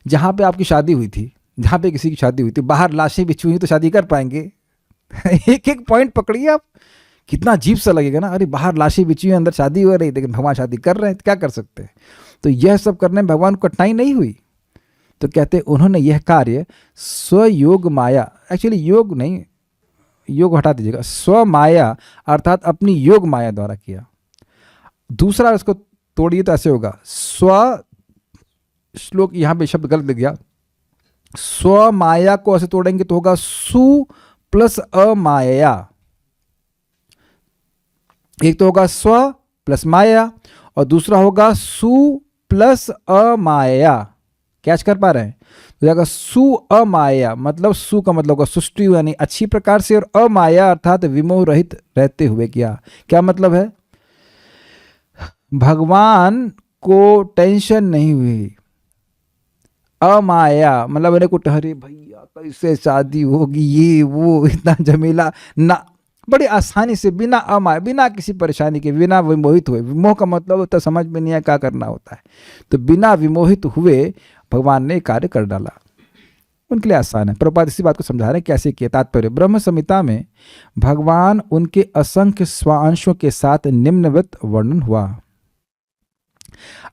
जहां पे आपकी शादी हुई थी, जहां पे किसी की शादी हुई थी, बाहर लाशें बिछी हुई तो शादी कर पाएंगे। एक एक पॉइंट पकड़िए आप, कितना अजीब सा लगेगा ना। अरे बाहर लाशें बिछी हुई, अंदर शादी हो रही, लेकिन भगवान शादी कर रहे हैं, क्या कर सकते हैं। तो यह सब करने में भगवान को कठिनाई नहीं हुई। तो कहते उन्होंने यह कार्य स्वयोग माया, एक्चुअली योग नहीं, योग हटा दीजिएगा, स्व माया अर्थात अपनी योग माया द्वारा किया। दूसरा इसको तोड़िए तो ऐसे होगा, स्व, श्लोक यहां पे शब्द गलत लिख गया, स्व माया को ऐसे तोड़ेंगे तो होगा सु प्लस अमाया। एक तो होगा स्व प्लस माया, और दूसरा होगा सु प्लस अमाया। कैच कर पा रहे हैं? तो जाएगा सु अमाया, मतलब सु का मतलब होगा सृष्टि यानी अच्छी प्रकार से, और अमाया अर्थात विमोह रहित रहते हुए। क्या मतलब है? भगवान को टेंशन नहीं हुई। अमाया मतलब मेरे को ठहरे भैया कैसे शादी होगी, ये वो इतना झमेला ना, बड़ी आसानी से बिना अमाया, बिना किसी परेशानी के, बिना विमोहित हुए। विमोह का मतलब होता है समझ में नहीं आया क्या करना होता है, तो बिना विमोहित हुए भगवान ने कार्य कर डाला। उनके लिए आसान है। प्रभुपाद इसी बात को समझा रहे हैं कैसे किया। तात्पर्य, ब्रह्म संहिता में भगवान उनके असंख्य स्वांशों के साथ निम्नवत वर्णन हुआ।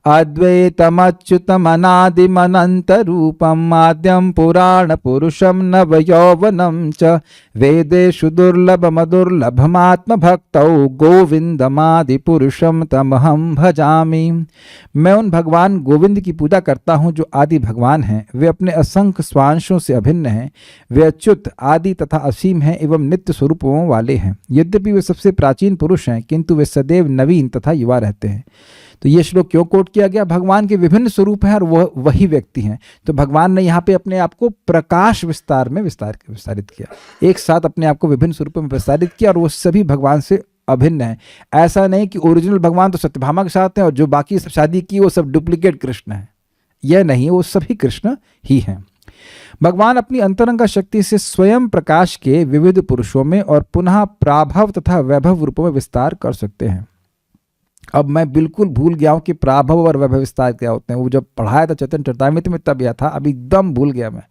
अद्वैतमच्युतम अनादिमनंत रूपम आद्यम पुराण पुरुषम नवयौवनम च वेदेषु दुर्लभम दुर्लभमात्म भक्तौ गोविंदमादि पुरुषम तमहम भजामि। मैं उन भगवान गोविंद की पूजा करता हूँ जो आदि भगवान हैं। वे अपने असंख्य स्वांशों से अभिन्न हैं। वे अच्युत, आदि तथा असीम हैं एवं नित्य स्वरूपों वाले हैं। यद्यपि वे सबसे प्राचीन पुरुष हैं, किंतु वे सदैव नवीन तथा युवा रहते हैं। तो ये श्लोक क्यों कोट किया गया? भगवान के विभिन्न स्वरूप हैं और वह वही व्यक्ति हैं। तो भगवान ने यहाँ पे अपने आप को प्रकाश विस्तार में विस्तारित किया, एक साथ अपने आप को विभिन्न स्वरूपों में विस्तारित किया, और वो सभी भगवान से अभिन्न है। ऐसा नहीं कि ओरिजिनल भगवान तो सत्यभामा के साथ हैं और जो बाकी सब शादी की वो सब डुप्लीकेट कृष्ण है, यह नहीं, वो सभी कृष्ण ही हैं। भगवान अपनी अंतरंग शक्ति से स्वयं प्रकाश के विविध पुरुषों में और पुनः प्राभव तथा वैभव रूपों में विस्तार कर सकते हैं। अब मैं बिल्कुल भूल गया हूं कि प्राभव और वैभव विस्तार क्या होते हैं। वो जब पढ़ाया था चैतन्य चरितामृत में तब यह था, अभी एकदम भूल गया मैं।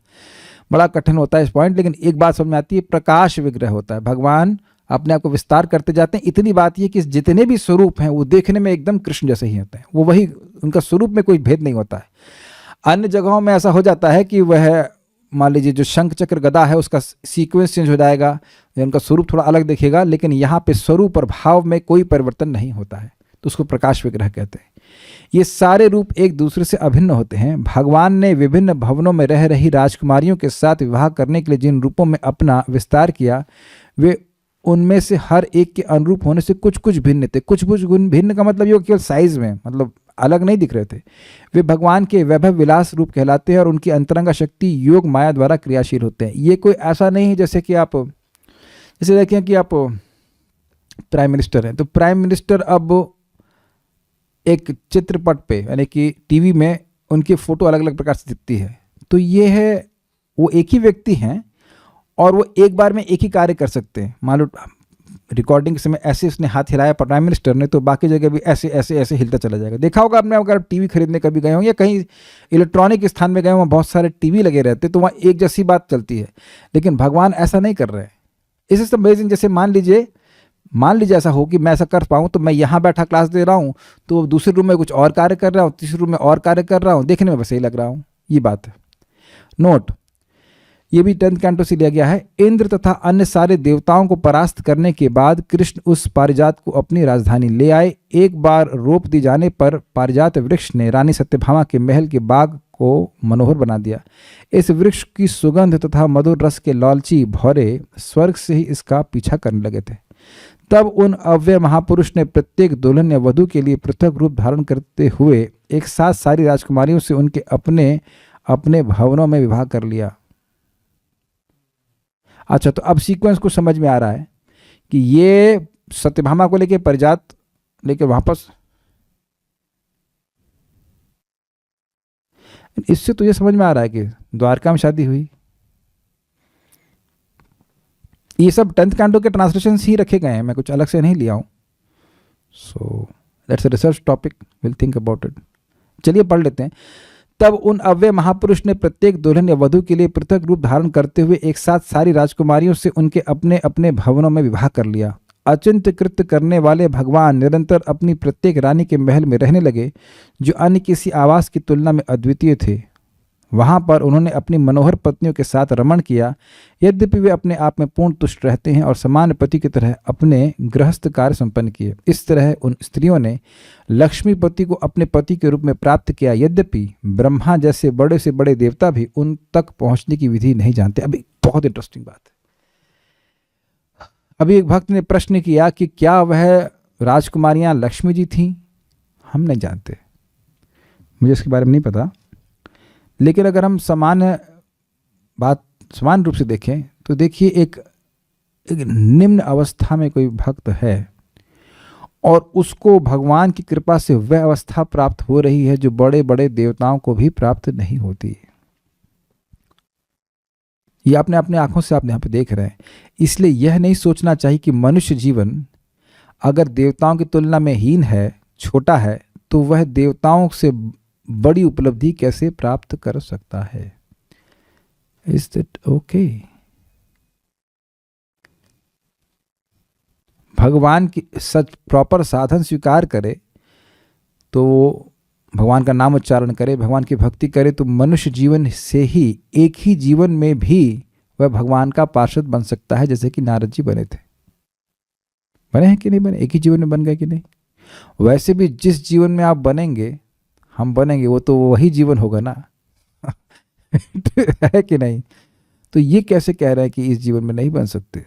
बड़ा कठिन होता है इस पॉइंट, लेकिन एक बात समझ में आती है, प्रकाश विग्रह होता है। भगवान अपने आप को विस्तार करते जाते हैं। इतनी बात यह कि जितने भी स्वरूप हैं वो देखने में एकदम कृष्ण जैसे ही होते हैं, वो वही, उनका स्वरूप में कोई भेद नहीं होता है। अन्य जगहों में ऐसा हो जाता है कि वह, मान लीजिए जो शंख चक्र गदा है उसका सीक्वेंस चेंज हो जाएगा, उनका स्वरूप थोड़ा अलग दिखेगा, लेकिन यहाँ पे स्वरूप और भाव में कोई परिवर्तन नहीं होता है, तो उसको प्रकाश विग्रह कहते हैं। ये सारे रूप एक दूसरे से अभिन्न होते हैं। भगवान ने विभिन्न भवनों में रह रही राजकुमारियों के साथ विवाह करने के लिए जिन रूपों में अपना विस्तार किया, वे उनमें से हर एक के अनुरूप होने से कुछ कुछ भिन्न थे। कुछ कुछ गुण भिन्न का मतलब ये केवल साइज में, मतलब अलग नहीं दिख रहे थे। वे भगवान के वैभव विलास रूप कहलाते हैं और उनकी अंतरंगा शक्ति योग माया द्वारा क्रियाशील होते हैं। ये कोई ऐसा नहीं है जैसे कि आप, जैसे देखें कि आप प्राइम मिनिस्टर हैं, तो प्राइम मिनिस्टर अब एक चित्रपट पे यानी कि टीवी में उनकी फोटो अलग अलग प्रकार से दिखती है, तो ये है वो एक ही व्यक्ति हैं और वो एक बार में एक ही कार्य कर सकते हैं। मान लो रिकॉर्डिंग के समय ऐसे उसने हाथ हिलाया प्राइम मिनिस्टर ने, तो बाकी जगह भी ऐसे ऐसे ऐसे हिलता चला जाएगा। देखा होगा आपने, अगर टीवी खरीदने कभी गए हो या कहीं इलेक्ट्रॉनिक स्थान में गए हो, वहाँ बहुत सारे टीवी लगे रहते हैं, तो वहाँ एक जैसी बात चलती है। लेकिन भगवान ऐसा नहीं कर रहे हैं। इस अमेजिंग, जैसे मान लीजिए ऐसा हो कि मैं ऐसा कर पाऊँ, तो मैं यहाँ बैठा क्लास दे रहा हूँ, तो दूसरे रूम में कुछ और कार्य कर रहा हूँ, तीसरे रूम में और कार्य कर रहा हूँ, देखने में बस यही लग रहा हूँ। ये बात है। नोट, ये भी 10th कैंटो से लिया गया है। इंद्र तथा अन्य सारे देवताओं को परास्त करने के बाद कृष्ण उस पारिजात को अपनी राजधानी ले आए। एक बार रोप दी जाने पर पारिजात वृक्ष ने रानी सत्यभामा के महल के बाग को मनोहर बना दिया। इस वृक्ष की सुगंध तथा मधुर रस के लालची भौरे स्वर्ग से ही इसका पीछा करने लगे थे। तब उन अव्यय महापुरुष ने प्रत्येक दुल्हन या वधू के लिए पृथक रूप धारण करते हुए एक साथ सारी राजकुमारियों से उनके अपने अपने भवनों में विवाह कर लिया। अच्छा, तो अब सीक्वेंस को समझ में आ रहा है कि ये सत्यभामा को लेके पारिजात लेके वापस, इससे तो ये समझ में आ रहा है कि द्वारका में शादी हुई। ये सब 10th कैंटो के ट्रांसलेशन ही रखे गए हैं, मैं कुछ अलग से नहीं लिया हूं। So that's a research topic, will think about it. चलिए पढ़ लेते हैं। तब उन अव्यय महापुरुष ने प्रत्येक दुल्हन या वधू के लिए पृथक रूप धारण करते हुए एक साथ सारी राजकुमारियों से उनके अपने अपने भवनों में विवाह कर लिया। अचिंत्य कृत्य करने वाले भगवान निरंतर अपनी प्रत्येक रानी के महल में रहने लगे, जो अन्य किसी आवास की तुलना में अद्वितीय थे। वहां पर उन्होंने अपनी मनोहर पत्नियों के साथ रमण किया। यद्यपि वे अपने आप में पूर्ण तुष्ट रहते हैं और सामान्य पति की तरह अपने गृहस्थ कार्य संपन्न किए। इस तरह उन स्त्रियों ने लक्ष्मीपति को अपने पति के रूप में प्राप्त किया। यद्यपि ब्रह्मा जैसे बड़े से बड़े देवता भी उन तक पहुंचने की विधि नहीं जानते। अभी बहुत इंटरेस्टिंग बात है। अभी एक भक्त ने प्रश्न किया कि क्या वह राजकुमारियां लक्ष्मी जी थीं? हम नहीं जानते, मुझे इसके बारे में नहीं पता। लेकिन अगर हम समान रूप से देखें तो देखिए, एक निम्न अवस्था में कोई भक्त है और उसको भगवान की कृपा से वह अवस्था प्राप्त हो रही है जो बड़े बड़े देवताओं को भी प्राप्त नहीं होती। ये आपने अपने आंखों से आप यहाँ पे देख रहे हैं। इसलिए यह नहीं सोचना चाहिए कि मनुष्य जीवन अगर देवताओं की तुलना में हीन है, छोटा है, तो वह देवताओं से बड़ी उपलब्धि कैसे प्राप्त कर सकता है। Is that okay? भगवान की सच प्रॉपर साधन स्वीकार करे, तो भगवान का नाम उच्चारण करे, भगवान की भक्ति करे, तो मनुष्य जीवन से ही एक ही जीवन में भी वह भगवान का पार्षद बन सकता है। जैसे कि नारद जी बने थे। बने हैं कि नहीं बने? एक ही जीवन में बन गए कि नहीं? वैसे भी जिस जीवन में आप बनेंगे, हम बनेंगे, वो तो वही जीवन होगा ना। है कि नहीं? तो ये कैसे कह रहे हैं कि इस जीवन में नहीं बन सकते?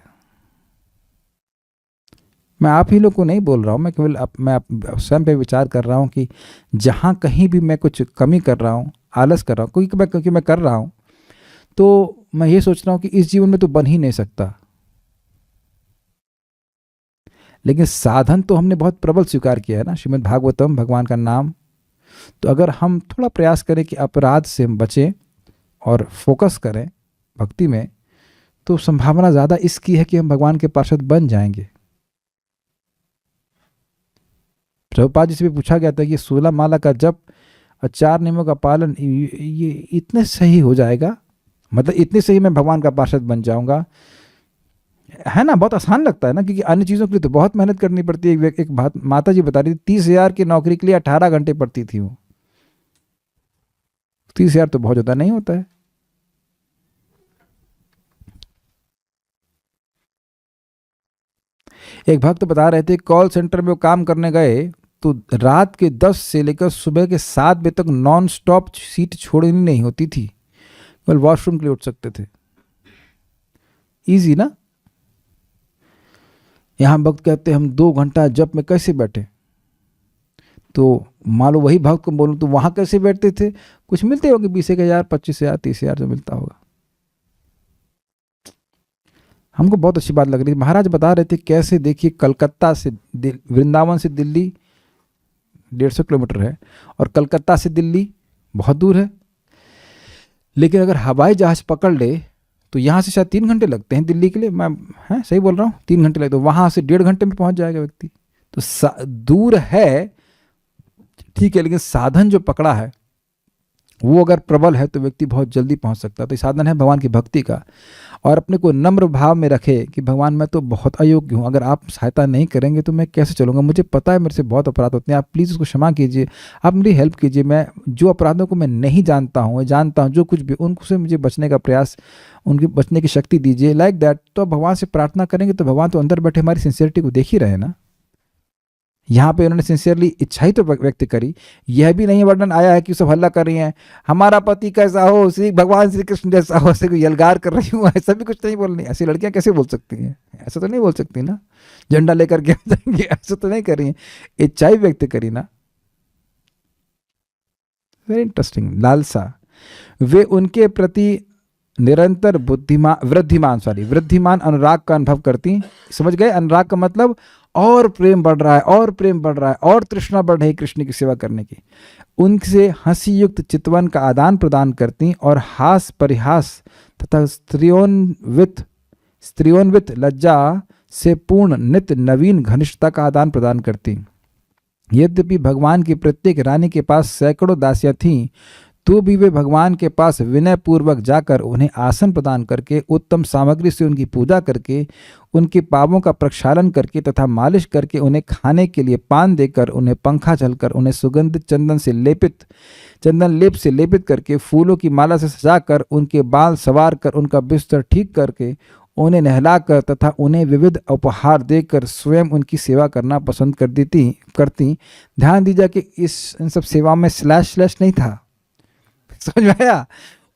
मैं आप ही लोग को नहीं बोल रहा हूँ, मैं केवल मैं स्वयं पे विचार कर रहा हूँ कि जहाँ कहीं भी मैं कुछ कमी कर रहा हूँ, आलस कर रहा हूँ, क्योंकि मैं कर रहा हूँ, तो मैं ये सोच रहा हूँ कि इस जीवन में तो बन ही नहीं सकता। लेकिन साधन तो हमने बहुत प्रबल स्वीकार किया है ना, श्रीमद् भागवतम, भगवान का नाम। तो अगर हम थोड़ा प्रयास करें कि अपराध से हम बचें और फोकस करें भक्ति में, तो संभावना ज़्यादा इसकी है कि हम भगवान के पार्षद बन जाएंगे। प्रभुपाद जी से भी पूछा गया था कि 16 माला का जप और 4 नियमों का पालन ये इतने सही हो जाएगा, मतलब इतने सही मैं भगवान का पार्षद बन जाऊंगा, है ना? बहुत आसान लगता है ना, क्योंकि अन्य चीज़ों के लिए तो बहुत मेहनत करनी पड़ती है। एक माता जी बता रही थी 30,000 की नौकरी के लिए 18 घंटे पड़ती थी वो। 30,000 तो बहुत ज़्यादा नहीं होता है। एक भक्त बता रहे थे कॉल सेंटर में वो काम करने गए तो रात के 10 से लेकर सुबह के 7 बजे तक नॉन स्टॉप सीट छोड़नी नहीं होती थी, केवल वॉशरूम के लिए उठ सकते थे। इजी ना? यहां भक्त कहते हम 2 घंटा जप में कैसे बैठे, तो मान लो वही भक्त को बोलूं तो वहां कैसे बैठते थे? कुछ मिलते होंगे 20,000, 25,000, 30,000 जो मिलता होगा। हमको बहुत अच्छी बात लग रही थी। महाराज बता रहे थे कैसे, देखिए कलकत्ता से वृंदावन से दिल्ली 150 किलोमीटर है और कलकत्ता से दिल्ली बहुत दूर है। लेकिन अगर हवाई जहाज पकड़ ले तो यहाँ से शायद 3 घंटे लगते हैं दिल्ली के लिए, मैं हैं सही बोल रहा हूँ, 3 घंटे लगते, तो वहाँ से 1.5 घंटे में पहुँच जाएगा व्यक्ति। तो दूर है ठीक है, लेकिन साधन जो पकड़ा है वो अगर प्रबल है तो व्यक्ति बहुत जल्दी पहुंच सकता है। तो ये साधन है भगवान की भक्ति का, और अपने को नम्र भाव में रखे कि भगवान मैं तो बहुत अयोग्य हूँ, अगर आप सहायता नहीं करेंगे तो मैं कैसे चलूँगा, मुझे पता है मेरे से बहुत अपराध होते हैं, आप प्लीज़ उसको क्षमा कीजिए, आप मेरी हेल्प कीजिए, मैं जो अपराधों को मैं नहीं जानता हूँ जो कुछ भी उनसे मुझे बचने का प्रयास, उनकी बचने की शक्ति दीजिए, लाइक दैट। तो भगवान से प्रार्थना करेंगे तो भगवान तो अंदर बैठे हमारी सिंसियरिटी को देख ही रहे ना। यहाँ पे उन्होंने सिंसियरली इच्छा ही तो व्यक्त करी, यह भी नहीं वर्णन आया है कि सब हल्ला कर रही हैं हमारा पति कैसा हो, श्री भगवान श्री कृष्ण जैसा हो, ऐसे कोई यलगार कर रही हूँ, ऐसा भी कुछ नहीं बोलनी। ऐसी लड़कियां कैसे बोल सकती हैं, ऐसा तो नहीं बोल सकती ना, झंडा लेकर के जाएंगे, ऐसा तो नहीं कर रही हैं, इच्छा ही व्यक्त करी ना। Very interesting. लालसा, वे उनके प्रति निरंतर वृद्धिमान अनुराग का अनुभव करती। समझ गए, अनुराग का मतलब और प्रेम बढ़ रहा है, और प्रेम बढ़ रहा है, और तृष्णा बढ़ रही है कृष्ण की सेवा करने की। उनसे हंसी युक्त चितवन का आदान प्रदान करती और हास परिहास तथा स्त्रियोन्वित लज्जा से पूर्ण नित्य नवीन घनिष्ठता का आदान प्रदान करती। यद्यपि भगवान की प्रत्येक रानी के पास सैकड़ों दासियां थीं, तो भी वे भगवान के पास विनय पूर्वक जाकर उन्हें आसन प्रदान करके, उत्तम सामग्री से उनकी पूजा करके, उनके पावों का प्रक्षालन करके तथा मालिश करके, उन्हें खाने के लिए पान देकर, उन्हें पंखा झलकर, उन्हें सुगंधित चंदन लेप से लेपित करके, फूलों की माला से सजाकर, उनके बाल सवार कर, उनका बिस्तर ठीक करके, उन्हें नहलाकर तथा उन्हें विविध उपहार देकर स्वयं उनकी सेवा करना पसंद करती। ध्यान दीजिए कि इन सब सेवा में स्लैश नहीं था, समझ में आया।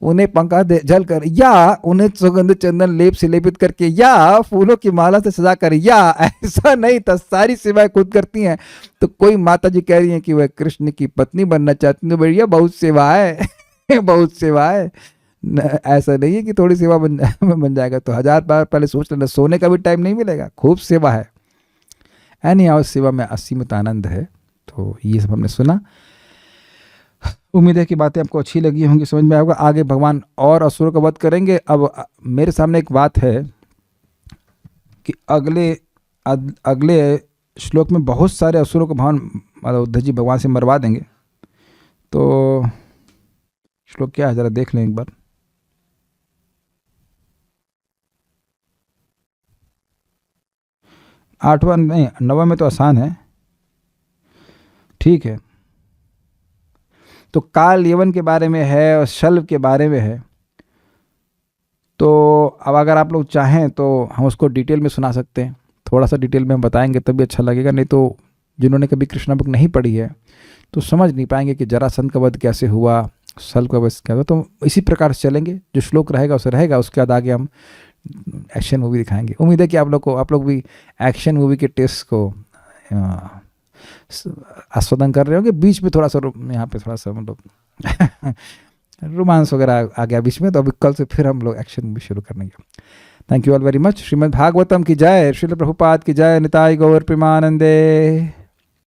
उन्हें पंखा जल कर, या उन्हें सुगंधित चंदन लेप से लेपित करके, या फूलों की माला से सजा कर, या ऐसा नहीं था, सारी सेवाएं खुद करती हैं। तो कोई माता जी कह रही हैं कि वह कृष्ण की पत्नी बनना चाहती है, भैया बहुत सेवा है बहुत सेवा है। ऐसा नहीं है कि थोड़ी सेवा बन जाएगा, तो 1000 बार पहले सोच लेना, सोने का भी टाइम नहीं मिलेगा, खूब सेवा है। एनी हाउ, सेवा में असीमित आनंद है। तो ये सब हमने सुना, उम्मीद है कि बातें आपको अच्छी लगी होंगी, समझ में आएगा। आगे भगवान और असुरों का वध करेंगे। अब मेरे सामने एक बात है कि अगले श्लोक में बहुत सारे असुरों को भगवान उद्धव जी भगवान से मरवा देंगे। तो श्लोक क्या है, जरा देख लें एक बार। 8वां नहीं, 9वां में तो आसान है, ठीक है। तो काल यवन के बारे में है और शल्व के बारे में है। तो अब अगर आप लोग चाहें तो हम उसको डिटेल में सुना सकते हैं, थोड़ा सा डिटेल में हम बताएंगे तभी अच्छा लगेगा, नहीं तो जिन्होंने कभी कृष्णा बुक नहीं पढ़ी है तो समझ नहीं पाएंगे कि जरासंध का वध कैसे हुआ, शल्व का वध क्या हुआ। तो इसी प्रकार से चलेंगे, जो श्लोक रहेगा उसे रहेगा, उसके बाद आगे हम एक्शन मूवी दिखाएंगे। उम्मीद है कि आप लोग भी एक्शन मूवी के टेस्ट को आस्वादन कर रहे होंगे। बीच में थोड़ा सा यहाँ पे थोड़ा सा मतलब रोमांस वगैरह आ गया बीच में, तो अभी कल से फिर हम लोग एक्शन मूवी शुरू करेंगे। Thank you all very much. Shrimad Bhagavatam की जय, श्रील प्रभुपाद की जय, निताई गौर प्रेमानंदे।